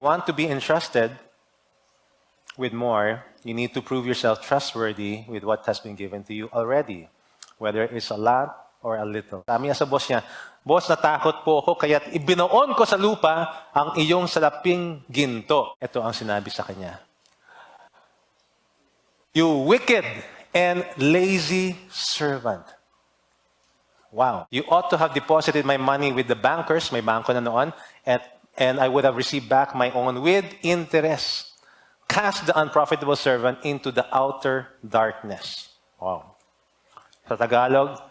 Want to be entrusted with more, you need to prove yourself trustworthy with what has been given to you already, whether it's a lot or a little. Sabi niya sa boss niya, "Boss, natakot po ako, kaya't ibinoon ko sa lupa ang iyong salaping ginto." Ito ang sinabi sa kanya. "You wicked and lazy servant." Wow. "You ought to have deposited my money with the bankers," may bangko na noon, and I would have received back my own with interest. "Cast the unprofitable servant into the outer darkness." Wow. Sa Tagalog,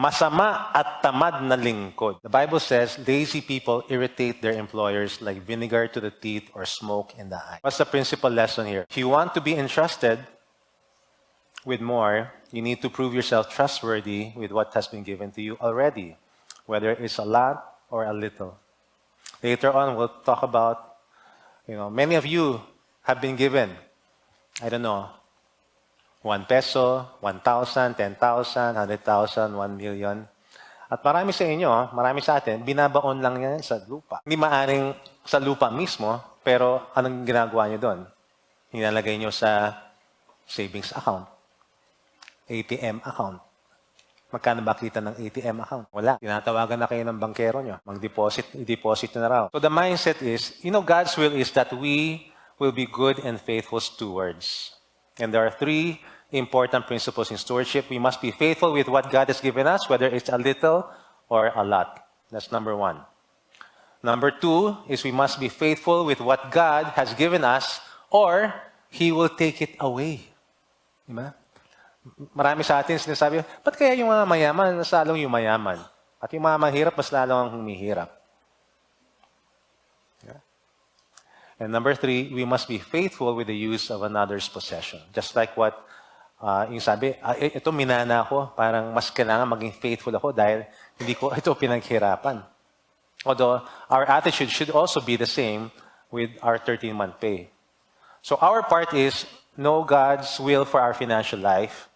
masama at tamad na lingkod. The Bible says, lazy people irritate their employers like vinegar to the teeth or smoke in the eye. What's the principal lesson here? If you want to be entrusted with more, you need to prove yourself trustworthy with what has been given to you already, whether it's a lot or a little. Later on, we'll talk about, many of you have been given, 1 peso, 1,000, 10,000, 100,000, 1 million. At marami sa inyo, marami sa atin, binabaon lang yan sa lupa. Hindi maaring sa lupa mismo, pero anong ginagawa nyo doon? Nilalagay nyo sa savings account, ATM account. Magkano ba kita ng ATM account? Wala. Tinatawagan na kayo ng bankero nyo. I-deposit nyo na raw. So the mindset is, God's will is that we will be good and faithful stewards. And there are 3 important principles in stewardship. We must be faithful with what God has given us, whether it's a little or a lot. That's number 1. Number 2 is we must be faithful with what God has given us, or He will take it away. Diba? Marami sa atin sinasabi, ba't kaya yung mga mayaman, mas lalong yung mayaman? At yung mga mahirap, mas lalong ang humihirap. Yeah. And number 3, we must be faithful with the use of another's possession. Just like what yung sabi, ito minana ko, parang mas kailangan maging faithful ako dahil hindi ko ito pinaghirapan. Although, our attitude should also be the same with our 13-month pay. So our part is know God's will for our financial life,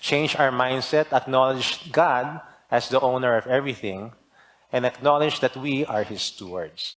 change our mindset, acknowledge God as the owner of everything, and acknowledge that we are His stewards.